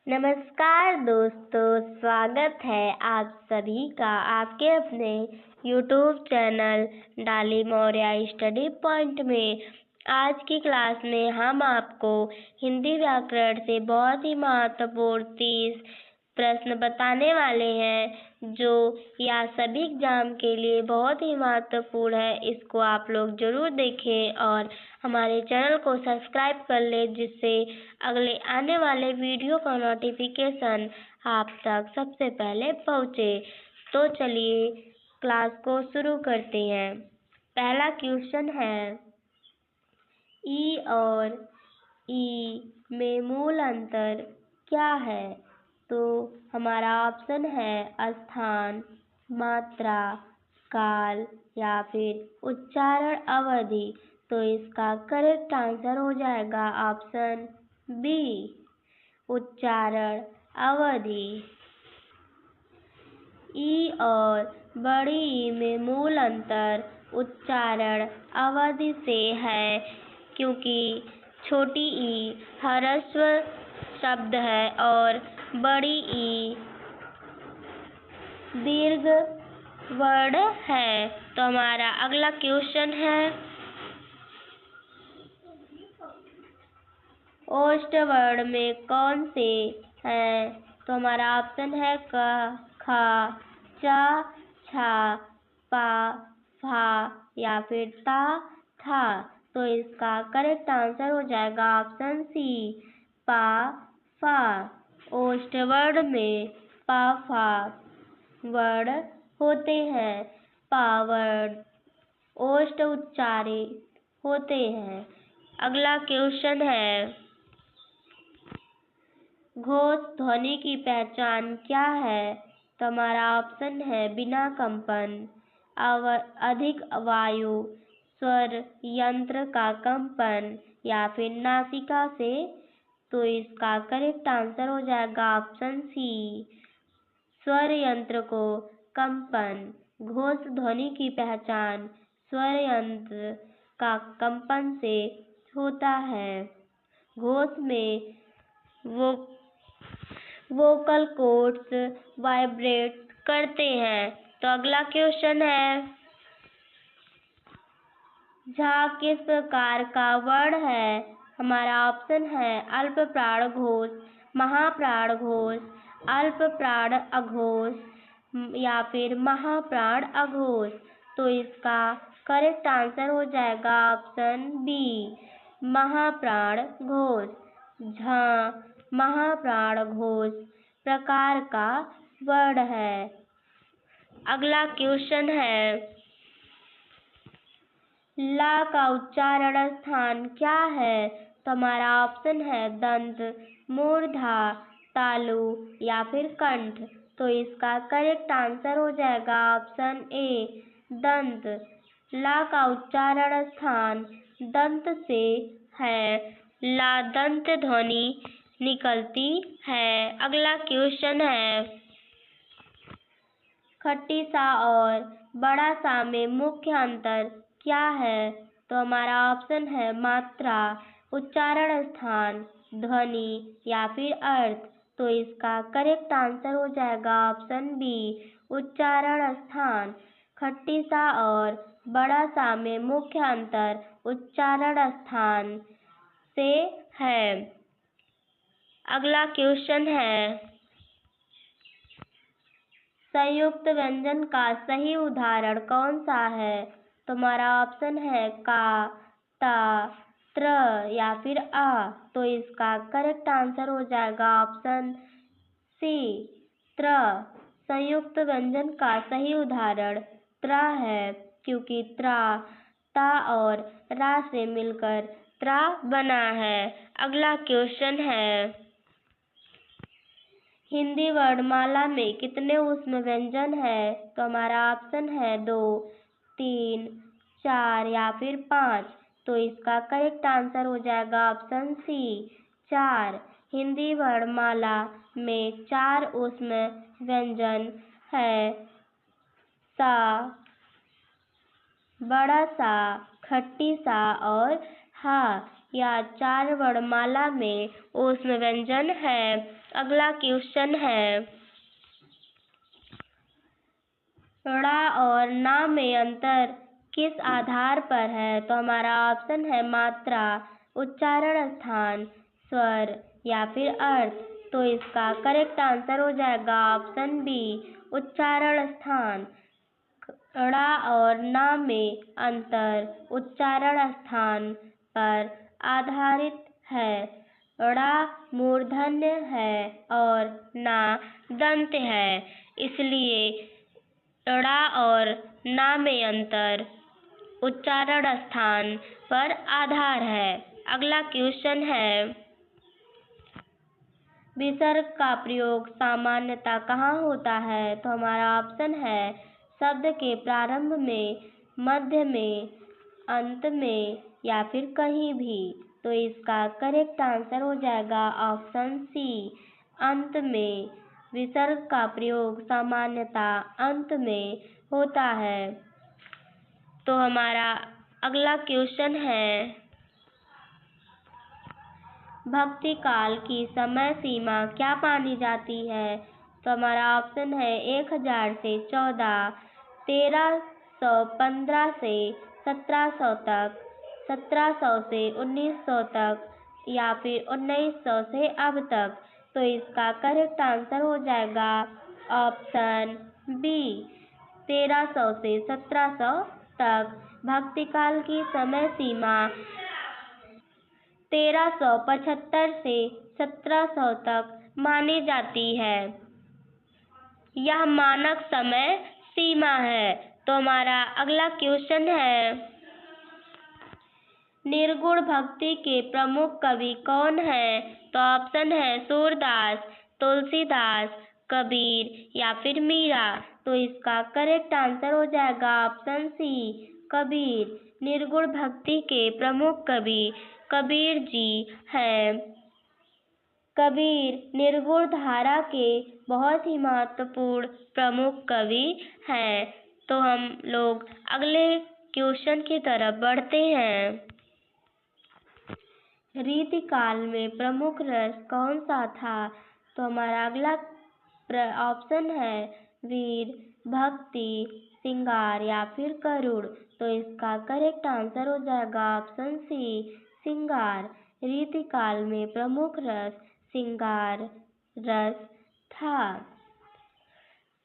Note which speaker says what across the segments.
Speaker 1: नमस्कार दोस्तों, स्वागत है आप सभी का आपके अपने YouTube चैनल डाली मौर्य स्टडी पॉइंट में। आज की क्लास में हम आपको हिंदी व्याकरण से बहुत ही महत्वपूर्ण 30 प्रश्न बताने वाले हैं, जो या सभी एग्जाम के लिए बहुत ही महत्वपूर्ण है। इसको आप लोग जरूर देखें और हमारे चैनल को सब्सक्राइब कर लें, जिससे अगले आने वाले वीडियो का नोटिफिकेशन आप तक सबसे पहले पहुँचे। तो चलिए क्लास को शुरू करते हैं। पहला क्वेश्चन है, ई और ई में मूल अंतर क्या है? तो हमारा ऑप्शन है स्थान, मात्रा, काल या फिर उच्चारण अवधि। तो इसका करेक्ट आंसर हो जाएगा ऑप्शन बी, उच्चारण अवधि। ई और बड़ी ई में मूल अंतर उच्चारण अवधि से है, क्योंकि छोटी ई ह्रस्व शब्द है और बड़ी ई दीर्घ वर्ण है। तो हमारा अगला क्वेश्चन है, ओष्ठ वर्ण में कौन से हैं? तो हमारा ऑप्शन है क, ख, च, छ, प, फ या फिर ता, था। तो इसका करेक्ट आंसर हो जाएगा ऑप्शन सी, प, फ। ओष्ठ वर्ण में प, फ वर्ण होते हैं। प वर्ण ओष्ठ उच्चारित होते हैं। अगला क्वेश्चन है, घोष ध्वनि की पहचान क्या है? तो हमारा ऑप्शन है बिना कंपन, अधिक वायु, स्वर यंत्र का कंपन या फिर नासिका से। तो इसका करेक्ट आंसर हो जाएगा ऑप्शन सी, स्वर यंत्र को कंपन। घोष ध्वनि की पहचान स्वर यंत्र का कंपन से होता है। घोष में वोकल कॉर्ड्स वाइब्रेट करते हैं। तो अगला क्वेश्चन है, झ किस प्रकार का वर्ण है? हमारा ऑप्शन है अल्प प्राण घोष, महाप्राण घोष, अल्प प्राण अघोष या फिर महाप्राण अघोष। तो इसका करेक्ट आंसर हो जाएगा ऑप्शन बी, महाप्राण घोष। झ महाप्राण घोष प्रकार का वर्ण है। अगला क्वेश्चन है, ला का उच्चारण स्थान क्या है? तो हमारा ऑप्शन है दंत, मूर्धा, तालु या फिर कंठ। तो इसका करेक्ट आंसर हो जाएगा ऑप्शन ए, दंत। ला का उच्चारण स्थान दंत से है। ला दंत ध्वनि निकलती है। अगला क्वेश्चन है, खट्टी सा और बड़ा सा में मुख्य अंतर क्या है? तो हमारा ऑप्शन है मात्रा, उच्चारण स्थान, ध्वनि या फिर अर्थ। तो इसका करेक्ट आंसर हो जाएगा ऑप्शन बी, उच्चारण स्थान। खट्टी सा और बड़ा सा में मुख्य अंतर उच्चारण स्थान से है। अगला क्वेश्चन है, संयुक्त व्यंजन का सही उदाहरण कौन सा है? तो हमारा ऑप्शन है का, ता, त्र या फिर आ। तो इसका करेक्ट आंसर हो जाएगा ऑप्शन सी, त्र। संयुक्त व्यंजन का सही उदाहरण त्र है, क्योंकि त्रा ता और रा से मिलकर त्रा बना है। अगला क्वेश्चन है, हिंदी वर्णमाला में कितने ऊष्म व्यंजन है? तो हमारा ऑप्शन है 2, 3, 4 या फिर 5। तो इसका करेक्ट आंसर हो जाएगा ऑप्शन सी, 4। हिंदी वर्णमाला में 4 ऊष्म व्यंजन है। सा, बड़ा सा, खट्टी सा और हा। या चार वर्णमाला में ऊष्म व्यंजन है। अगला क्वेश्चन है, ड़ा और ना में अंतर किस आधार पर है? तो हमारा ऑप्शन है मात्रा, उच्चारण स्थान, स्वर या फिर अर्थ। तो इसका करेक्ट आंसर हो जाएगा ऑप्शन बी, उच्चारण स्थान। ड़ा और ना में अंतर उच्चारण स्थान पर आधारित है। ड़ा मूर्धन्य है और ना दंत है, इसलिए ड़ा और ना में अंतर उच्चारण स्थान पर आधार है। अगला क्वेश्चन है, विसर्ग का प्रयोग सामान्यतः कहाँ होता है? तो हमारा ऑप्शन है शब्द के प्रारंभ में, मध्य में, अंत में या फिर कहीं भी। तो इसका करेक्ट आंसर हो जाएगा ऑप्शन सी, अंत में। विसर्ग का प्रयोग सामान्यतः अंत में होता है। तो हमारा अगला क्वेश्चन है, भक्ति काल की समय सीमा क्या मानी जाती है? तो हमारा ऑप्शन है 1000 से 14, 1315 से 1700 तक, 1700 से 1900 तक या फिर 1900 से अब तक। तो इसका करेक्ट आंसर हो जाएगा ऑप्शन बी, 1300 से 1700 तक। भक्ति काल की समय सीमा 1375 से 1700 तक मानी जाती है। यह मानक समय सीमा है। तो हमारा अगला क्वेश्चन है, निर्गुण भक्ति के प्रमुख कवि कौन है? तो ऑप्शन है सूरदास, तुलसीदास, कबीर या फिर मीरा। तो इसका करेक्ट आंसर हो जाएगा ऑप्शन सी, कबीर। निर्गुण भक्ति के प्रमुख कवि कबीर जी हैं। कबीर निर्गुण धारा के बहुत ही महत्वपूर्ण प्रमुख कवि हैं। तो हम लोग अगले क्वेश्चन की तरफ बढ़ते हैं, रीतिकाल में प्रमुख रस कौन सा था? तो हमारा अगला ऑप्शन है वीर, भक्ति, श्रृंगार या फिर करुण। तो इसका करेक्ट आंसर हो जाएगा ऑप्शन सी, श्रृंगार। रीतिकाल में प्रमुख रस श्रृंगार रस था।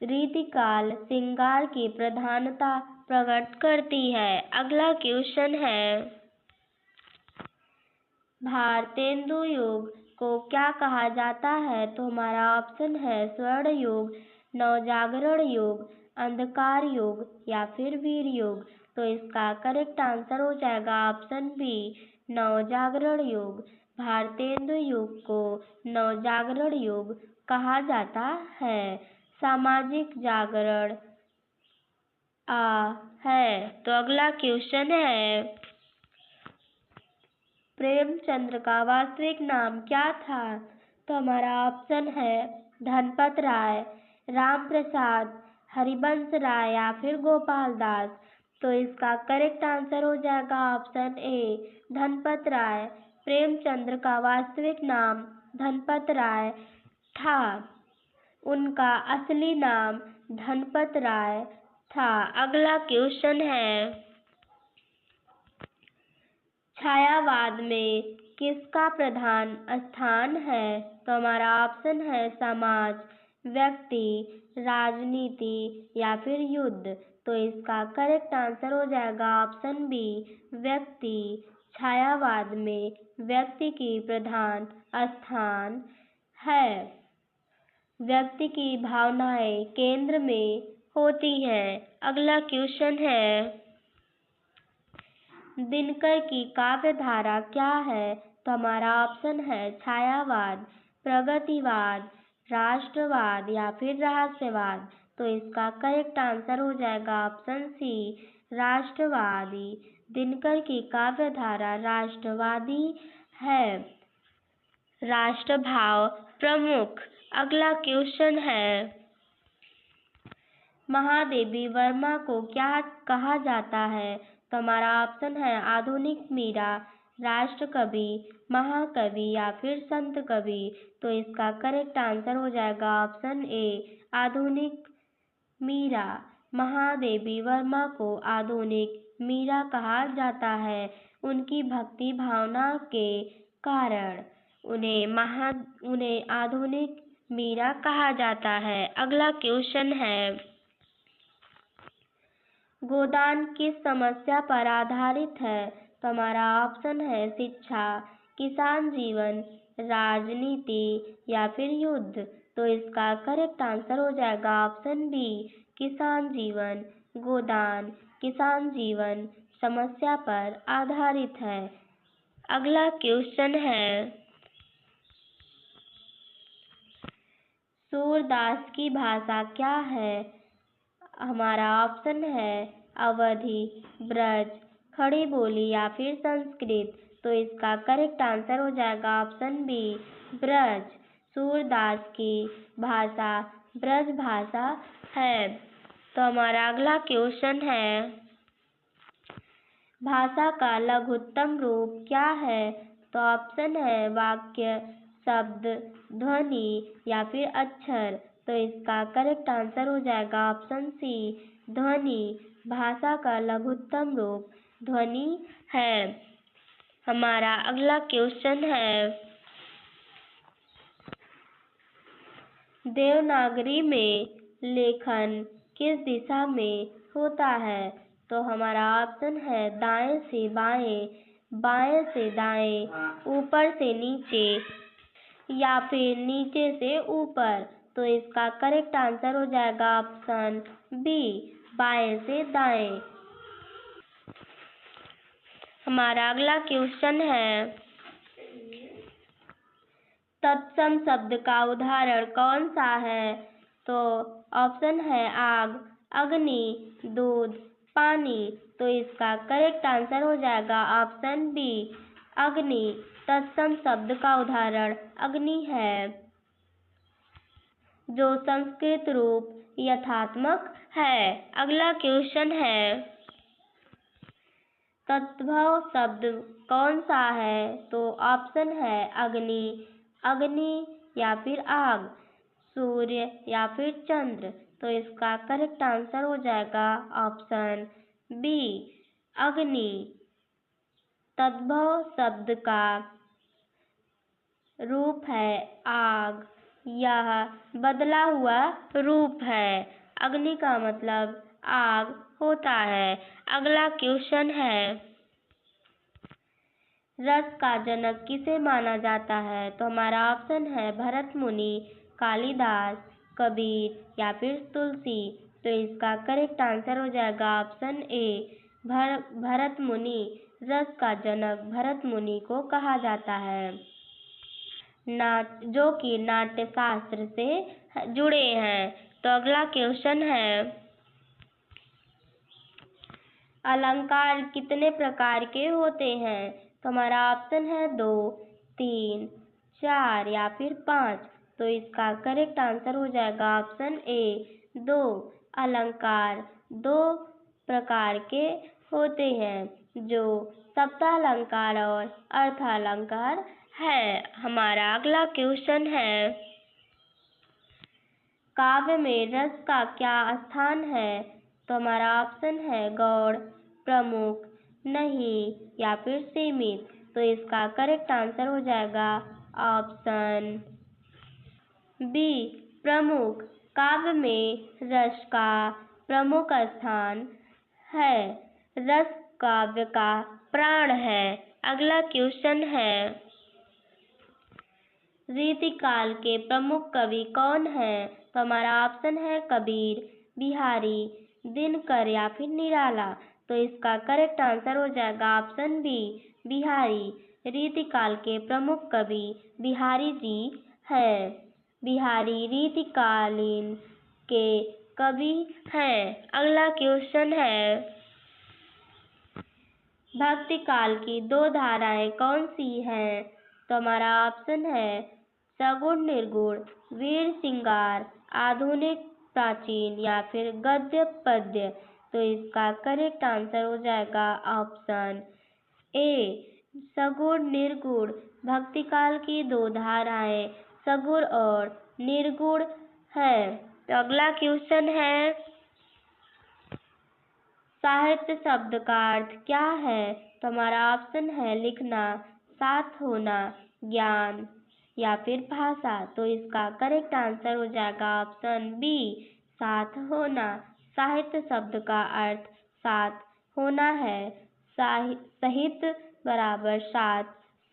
Speaker 1: रीतिकाल श्रृंगार की प्रधानता प्रकट करती है। अगला क्वेश्चन है, भारतेंदु युग को क्या कहा जाता है? तो हमारा ऑप्शन है स्वर्ण युग, नवजागरण युग, अंधकार युग या फिर वीर युग। तो इसका करेक्ट आंसर हो जाएगा ऑप्शन बी, नवजागरण युग। भारतेंदु युग को नवजागरण युग कहा जाता है। सामाजिक जागरण है। तो अगला क्वेश्चन है, प्रेमचंद्र का वास्तविक नाम क्या था? तो हमारा ऑप्शन है धनपत राय, राम प्रसाद, हरिवंश राय या फिर गोपाल दास। तो इसका करेक्ट आंसर हो जाएगा ऑप्शन ए, धनपत राय। प्रेमचंद्र का वास्तविक नाम धनपत राय था। उनका असली नाम धनपत राय था। अगला क्वेश्चन है, छायावाद में किसका प्रधान स्थान है? तो हमारा ऑप्शन है समाज, व्यक्ति, राजनीति या फिर युद्ध। तो इसका करेक्ट आंसर हो जाएगा ऑप्शन बी, व्यक्ति। छायावाद में व्यक्ति की प्रधान स्थान है। व्यक्ति की भावनाएं केंद्र में होती हैं। अगला क्वेश्चन है, दिनकर की काव्य धारा क्या है? तो हमारा ऑप्शन है छायावाद, प्रगतिवाद, राष्ट्रवाद या फिर रहस्यवाद। तो इसका करेक्ट आंसर हो जाएगा ऑप्शन सी, राष्ट्रवादी। दिनकर की काव्य धारा राष्ट्रवादी है। राष्ट्रभाव प्रमुख। अगला क्वेश्चन है, महादेवी वर्मा को क्या कहा जाता है? तो हमारा ऑप्शन है आधुनिक मीरा, राष्ट्र कवि, महाकवि या फिर संत कवि। तो इसका करेक्ट आंसर हो जाएगा ऑप्शन ए आधुनिक मीरा। महादेवी वर्मा को आधुनिक मीरा कहा जाता है उनकी भक्ति भावना के कारण उन्हें आधुनिक मीरा कहा जाता है। अगला क्वेश्चन है, गोदान किस समस्या पर आधारित है? तो हमारा ऑप्शन है शिक्षा, किसान जीवन, राजनीति या फिर युद्ध। तो इसका करेक्ट आंसर हो जाएगा ऑप्शन बी किसान जीवन। गोदान किसान जीवन समस्या पर आधारित है। अगला क्वेश्चन है, सूरदास की भाषा क्या है? हमारा ऑप्शन है अवधी, ब्रज, खड़ी बोली या फिर संस्कृत। तो इसका करेक्ट आंसर हो जाएगा ऑप्शन बी ब्रज। सूरदास की भाषा ब्रज भाषा है। तो हमारा अगला क्वेश्चन है, भाषा का लघुत्तम रूप क्या है? तो ऑप्शन है वाक्य, शब्द, ध्वनि या फिर अक्षर। तो इसका करेक्ट आंसर हो जाएगा ऑप्शन सी ध्वनि। भाषा का लघुत्तम रूप ध्वनि है। हमारा अगला क्वेश्चन है, देवनागरी में लेखन किस दिशा में होता है? तो हमारा ऑप्शन है दाएं से बाएं, बाएं से दाएं, ऊपर से नीचे या फिर नीचे से ऊपर। तो इसका करेक्ट आंसर हो जाएगा ऑप्शन बी बाएं से दाएं। हमारा अगला क्वेश्चन है, तत्सम शब्द का उदाहरण कौन सा है? तो ऑप्शन है आग, अग्नि, दूध, पानी। तो इसका करेक्ट आंसर हो जाएगा ऑप्शन बी अग्नि। तत्सम शब्द का उदाहरण अग्नि है, जो संस्कृत रूप यथात्मक है। अगला क्वेश्चन है, तद्भव शब्द कौन सा है? तो ऑप्शन है अग्नि, अग्नि या फिर आग, सूर्य या फिर चंद्र। तो इसका करेक्ट आंसर हो जाएगा ऑप्शन बी अग्नि। तद्भव शब्द का रूप है आग, यह बदला हुआ रूप है। अग्नि का मतलब आग होता है। अगला क्वेश्चन है, रस का जनक किसे माना जाता है? तो हमारा ऑप्शन है भरत मुनि, कालिदास, कबीर या फिर तुलसी। तो इसका करेक्ट आंसर हो जाएगा ऑप्शन ए भरत मुनि। रस का जनक भरत मुनि को कहा जाता है, जो कि नाट्य शास्त्र से जुड़े हैं। तो अगला क्वेश्चन है, अलंकार कितने प्रकार के होते हैं? तो हमारा ऑप्शन है 2, 3, 4 या फिर 5। तो इसका करेक्ट आंसर हो जाएगा ऑप्शन ए 2। अलंकार 2 प्रकार के होते हैं, जो शब्दालंकार और अर्थालंकार है। हमारा अगला क्वेश्चन है, काव्य में रस का क्या स्थान है? तो हमारा ऑप्शन है गौड़, प्रमुख, नहीं या फिर सीमित। तो इसका करेक्ट आंसर हो जाएगा ऑप्शन बी प्रमुख। काव्य में रस का प्रमुख स्थान है। रस काव्य का प्राण है। अगला क्वेश्चन है, रीतिकाल के प्रमुख कवि कौन है? तो हमारा ऑप्शन है कबीर, बिहारी, दिनकर या फिर निराला। तो इसका करेक्ट आंसर हो जाएगा ऑप्शन बी बिहारी। रीतिकाल के प्रमुख कवि बिहारी जी हैं। बिहारी रीतिकालीन के कवि हैं। अगला क्वेश्चन है, भक्ति काल की 2 धाराएं कौन सी हैं? तो हमारा ऑप्शन है सगुण निर्गुण, वीर श्रृंगार, आधुनिक प्राचीन या फिर गद्य पद्य। तो इसका करेक्ट आंसर हो जाएगा ऑप्शन ए सगुण निर्गुण भक्ति काल की दो धाराएं सगुण और निर्गुण है। तो अगला क्वेश्चन है, साहित्य शब्द का अर्थ क्या है? तो हमारा ऑप्शन है लिखना, साथ होना, ज्ञान या फिर भाषा। तो इसका करेक्ट आंसर हो जाएगा ऑप्शन बी, साथ होना। साहित्य शब्द का अर्थ साथ होना है। साहित्य बराबर साथ,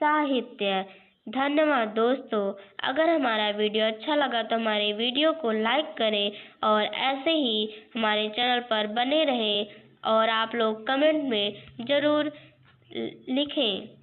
Speaker 1: साहित्य। धन्यवाद दोस्तों। अगर हमारा वीडियो अच्छा लगा तो हमारे वीडियो को लाइक करें और ऐसे ही हमारे चैनल पर बने रहें और आप लोग कमेंट में ज़रूर लिखें।